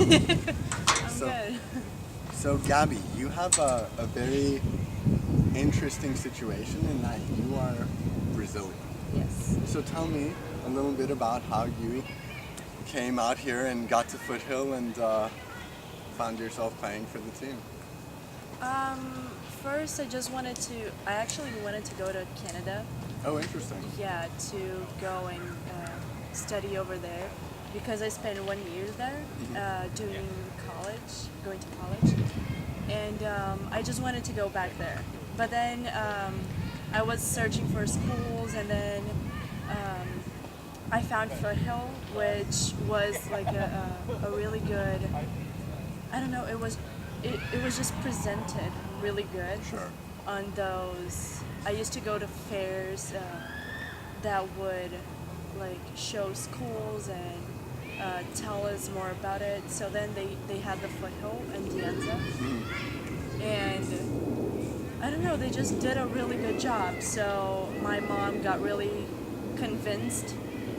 I'm So, good. so Gabby, you have a very interesting situation in that you are Brazilian. Yes. So tell me a little bit about how you came out here and got to Foothill and found yourself playing for the team. First, I actually wanted to go to Canada. Oh, interesting. Yeah, to go and study over there because I spent 1 year there doing going to college, and I just wanted to go back there. But then I was searching for schools, and then um, I found Foothill, which was like a really good. I don't know. It was just presented really good Sure. on those. I used to go to fairs that would like show schools and tell us more about it. So then they had the Foothill and Dianza, and I don't know. They just did a really good job. So my mom got really convinced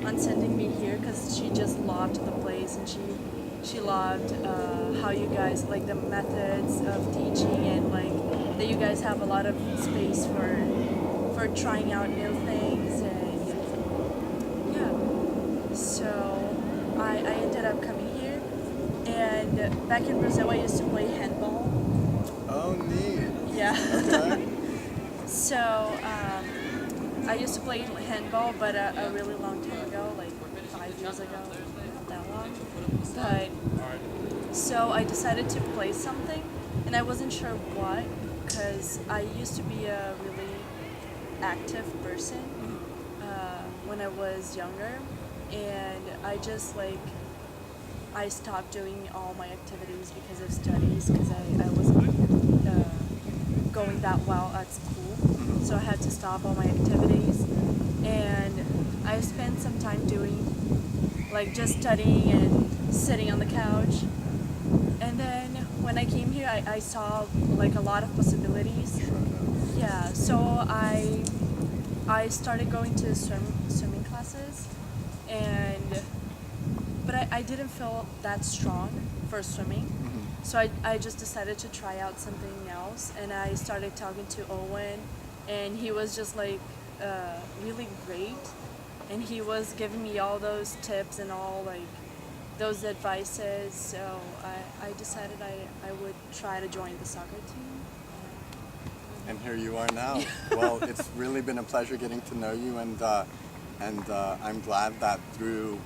on sending me here because she just loved the place and she loved how you guys like the methods of teaching and like that you guys have a lot of space for trying out new things and yeah. So I ended up coming here and back in Brazil I used to play handball. Oh, neat. Yeah. Okay. So I used to play handball, but a really long time ago, like 5 years ago, not that long. But so I decided to play something, and I wasn't sure what, because I used to be a really active person when I was younger, and I stopped doing all my activities because of studies, because I wasn't going that well at school, so I had to stop all my activities, and I spent some time doing like just studying and sitting on the couch. And then when I came here, I saw like a lot of possibilities. Yeah, so I started going to swimming classes, and but I didn't feel that strong for swimming. So I just decided to try out something else, and I started talking to Owen, and he was just like really great, and he was giving me all those tips and all like those advices. So I decided I would try to join the soccer team. And here you are now. Well, it's really been a pleasure getting to know you, and I'm glad that through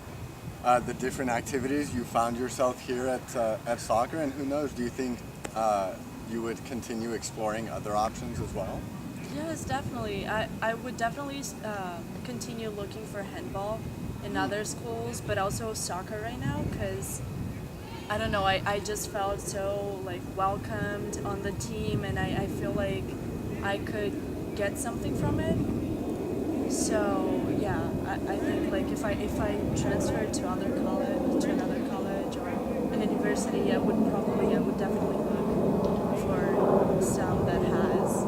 the different activities you found yourself here at soccer. And who knows? Do you think you would continue exploring other options as well? Yes, definitely. I would definitely continue looking for handball in other schools, but also soccer right now because I don't know. I just felt so like welcomed on the team, and I feel like I could get something from it. So yeah, I think like if I transferred to another college or an university, I would definitely look for some that has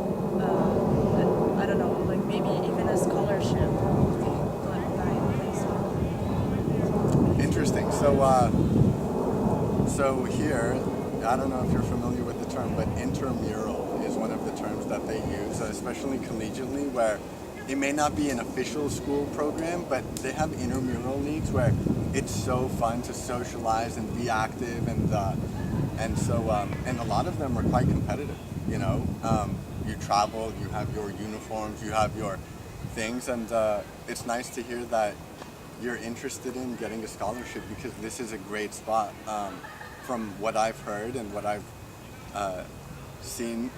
I don't know, like maybe even a scholarship. But I think so. Interesting. So here, I don't know if you're familiar with the term, but intramural is one of the terms that they use, especially collegiately, where it may not be an official school program, but they have intramural leagues where it's so fun to socialize and be active, and a lot of them are quite competitive. You know, you travel, you have your uniforms, you have your things, and it's nice to hear that you're interested in getting a scholarship because this is a great spot. From what I've heard and what I've seen,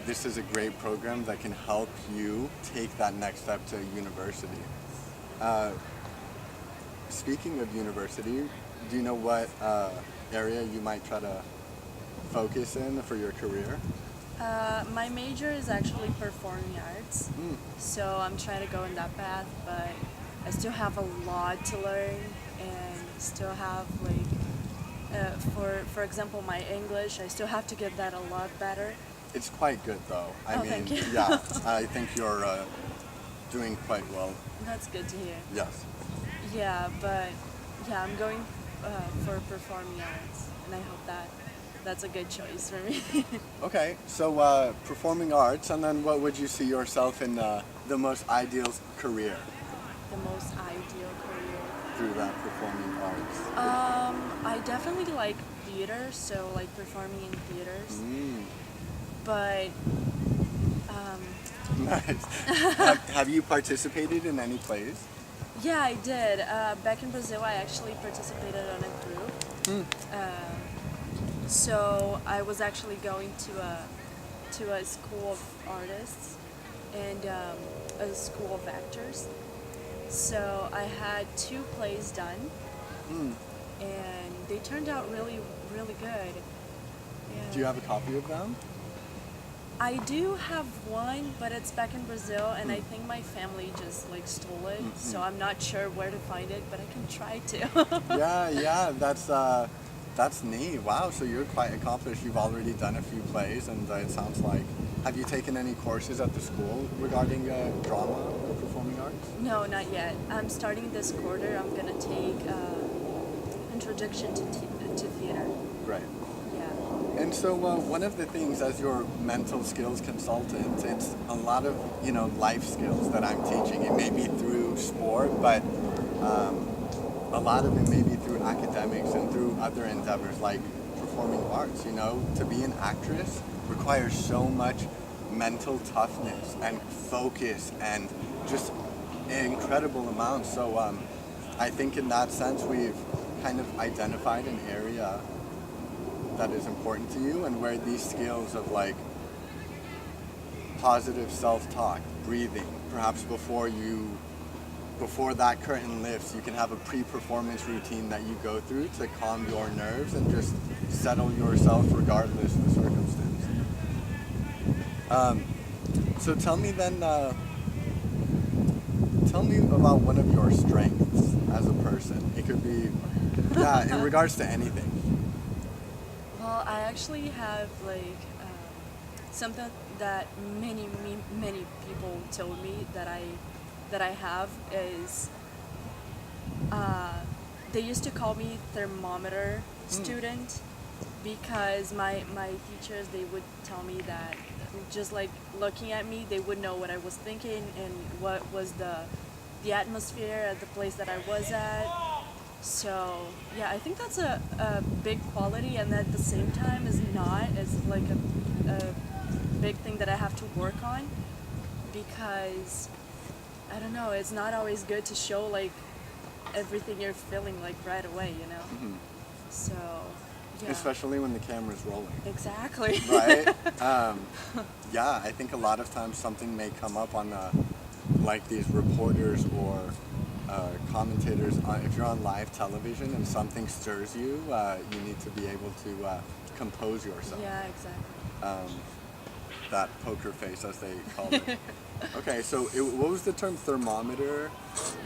this is a great program that can help you take that next step to university. Uh, Speaking of university, do you know what area you might try to focus in for your career? My major is actually performing arts, so I'm trying to go in that path, but I still have a lot to learn and still have like, for example, my English, I still have to get that a lot better. It's quite good though. I Oh, mean, thank you. yeah, I think you're doing quite well. That's good to hear. Yes. Yeah, but yeah, I'm going for performing arts, and I hope that that's a good choice for me. Okay, so performing arts, and then what would you see yourself in the most ideal career The most ideal career. through that performing arts? I definitely like theater, so like performing in theaters. Mm, But um, nice. Have you participated in any plays? yeah, I did. Back in Brazil, I actually participated on a group. Hmm. So I was actually going to a school of artists and a school of actors. So I had 2 plays done, Mm. and they turned out really, really good. Do you have a copy of them? I do have one, but it's back in Brazil, and I think my family just like stole it. So I'm not sure where to find it, but I can try to. Yeah, that's neat. Wow, so you're quite accomplished. You've already done a few plays, and it sounds like. Have you taken any courses at the school regarding drama or performing arts? No, not yet. I'm starting this quarter. I'm gonna take introduction to theater. Right. Yeah. And so one of the things as your mental skills consultant, it's a lot of, life skills that I'm teaching. It may be through sport, but a lot of it may be through academics and through other endeavors like performing arts. To be an actress requires so much mental toughness and focus and just incredible amounts. So I think in that sense we've kind of identified an area that is important to you and where these skills of like positive self-talk, breathing, perhaps before that curtain lifts, you can have a pre-performance routine that you go through to calm your nerves and just settle yourself regardless of the circumstance. So tell me then, tell me about one of your strengths as a person. It could be, yeah, in regards to anything. Well, I actually have like something that many people told me that I have is they used to call me Thermometer Student because my teachers, they would tell me that just like looking at me, they would know what I was thinking and what was the atmosphere at the place that I was at. So yeah, I think that's a big quality, and at the same time is not as like a big thing that I have to work on, because I don't know, it's not always good to show like everything you're feeling like right away, So yeah. Especially when the camera's rolling. Exactly. Right? Yeah, I think a lot of times something may come up on like these reporters or commentators. If you're on live television and something stirs you, you need to be able to compose yourself. Yeah, exactly. That poker face, as they call it. Okay, so what was the term? Thermometer?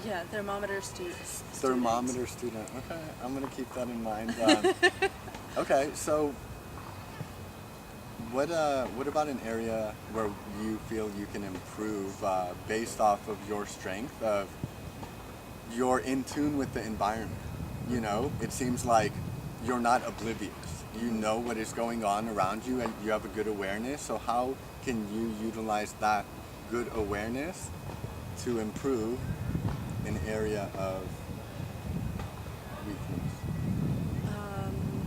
Yeah, Thermometer Student. Thermometer student. Okay, I'm going to keep that in mind. Okay, so what about an area where you feel you can improve based off of your strength of you're in tune with the environment? It seems like you're not oblivious. You know what is going on around you and you have a good awareness. So how can you utilize that good awareness to improve an area of weakness?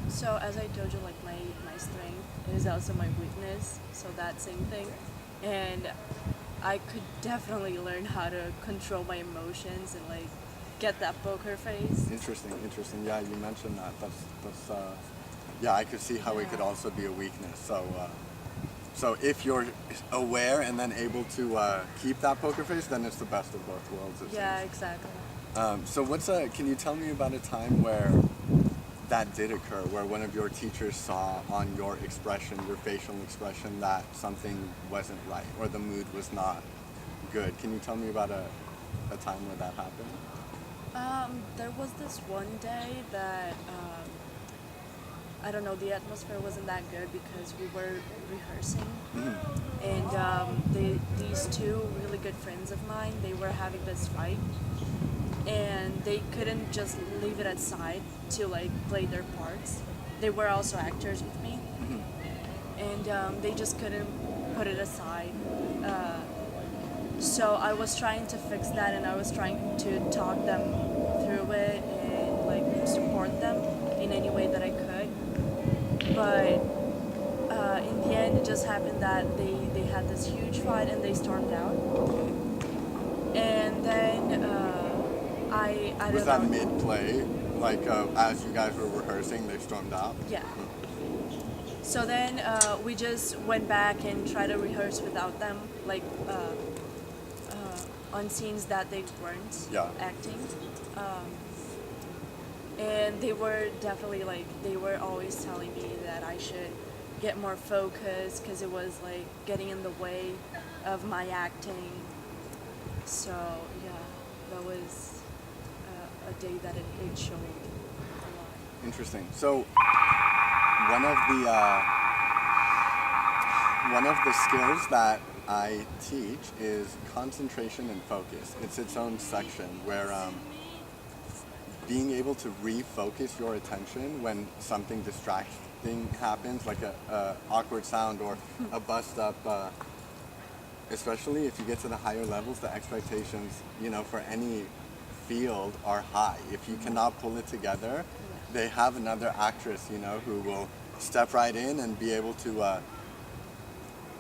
So as I told you, like my strength is also my weakness, so that same thing. And I could definitely learn how to control my emotions and like get that poker face. Interesting. Yeah, you mentioned that. That's yeah, I could see how it could also be a weakness. So if you're aware and then able to keep that poker face, then it's the best of both worlds. Yeah, exactly. So can you tell me about a time where that did occur, where one of your teachers saw on your expression, your facial expression, that something wasn't right or the mood was not good? Can you tell me about a time where that happened? There was this one day that I don't know, the atmosphere wasn't that good because we were rehearsing, and these 2 really good friends of mine, they were having this fight, and they couldn't just leave it aside to like play their parts. They were also actors with me, and they just couldn't put it aside. So I was trying to fix that, and I was trying to talk them through it and like support them in any way that I could. But in the end, it just happened that they had this huge fight and they stormed out. And then I Was don't that know. mid-play? Like as you guys were rehearsing, they stormed out? Yeah. So then we just went back and tried to rehearse without them, like on scenes that they weren't Yeah. acting. And they were definitely like, they were always telling me that I should get more focus because it was like getting in the way of my acting. So yeah, that was a day that it showed a lot. Interesting. So one of the skills that I teach is concentration and focus. It's its own section where being able to refocus your attention when something distracting happens, like a awkward sound or a bust up. Especially if you get to the higher levels, the expectations, for any field are high. If you cannot pull it together, they have another actress, who will step right in and be able to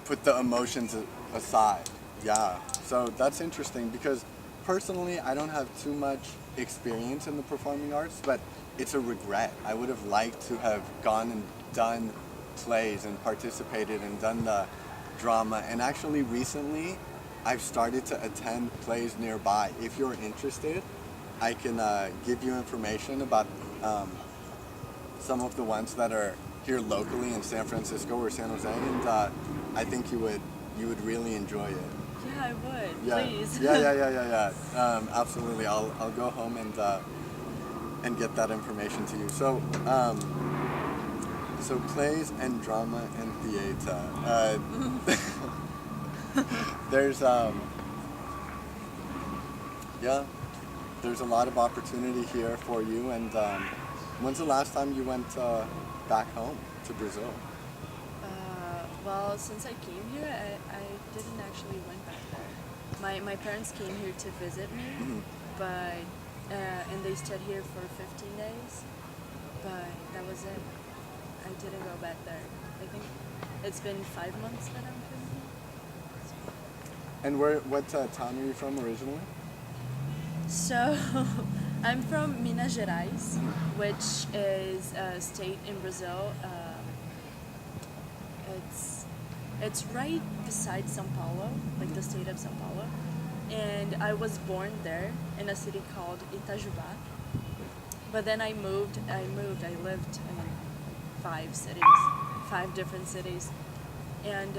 put the emotions aside. Yeah. So that's interesting because personally, I don't have too much experience in the performing arts, but it's a regret. I would have liked to have gone and done plays and participated and done the drama. And actually recently, I've started to attend plays nearby. If you're interested, I can give you information about some of the ones that are here locally in San Francisco or San Jose, and I think you would really enjoy it. Yeah, I would. Yeah. Please. Yeah. Absolutely. I'll go home and get that information to you. So so plays and drama and theater. There's there's a lot of opportunity here for you. And when's the last time you went back home to Brazil? Well, since I came here, I didn't actually went back there. My parents came here to visit me, but and they stayed here for 15 days, but that was it. I didn't go back there. I think it's been 5 months that I'm here. And what town are you from originally? So, I'm from Minas Gerais, which is a state in Brazil. It's right beside São Paulo, like the state of São Paulo. And I was born there in a city called Itajubá. But then I lived in 5 cities, 5 different cities. And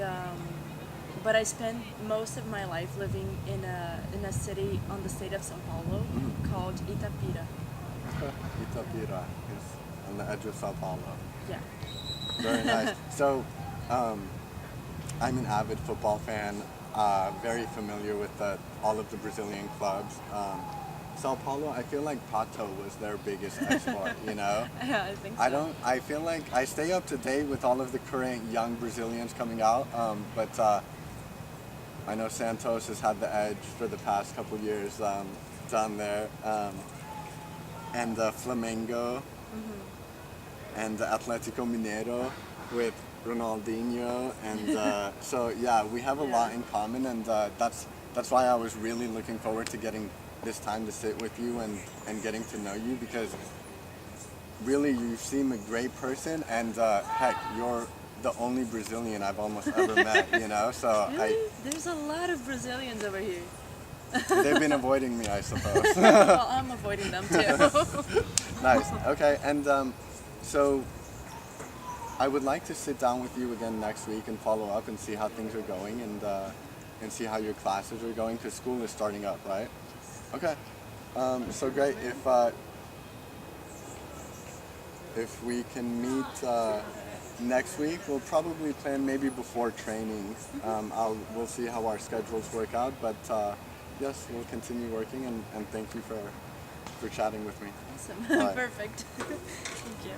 but I spent most of my life living in a city on the state of São Paulo called Itapira. Itapira is on the edge of Sao Paulo. Yeah. Very nice. So, I'm an avid football fan, very familiar with all of the Brazilian clubs. Sao Paulo, I feel like Pato was their biggest export, Yeah, I think so. I feel like I stay up to date with all of the current young Brazilians coming out, but I know Santos has had the edge for the past couple years down there, and Flamengo, and Atlético Mineiro with Ronaldinho, and so yeah, we have a lot in common, and that's why I was really looking forward to getting this time to sit with you and getting to know you, because really you seem a great person, and heck, you're the only Brazilian I've almost ever met, so Really? There's a lot of Brazilians over here. they've been avoiding me, I suppose. Well, I'm avoiding them too. Nice. Okay, and so I would like to sit down with you again next week and follow up and see how things are going, and see how your classes are going, because school is starting up, right? Okay. So great. If we can meet next week, we'll probably plan maybe before training. We'll see how our schedules work out, but yes, we'll continue working, and thank you for chatting with me. Awesome. All right. Perfect. Thank you.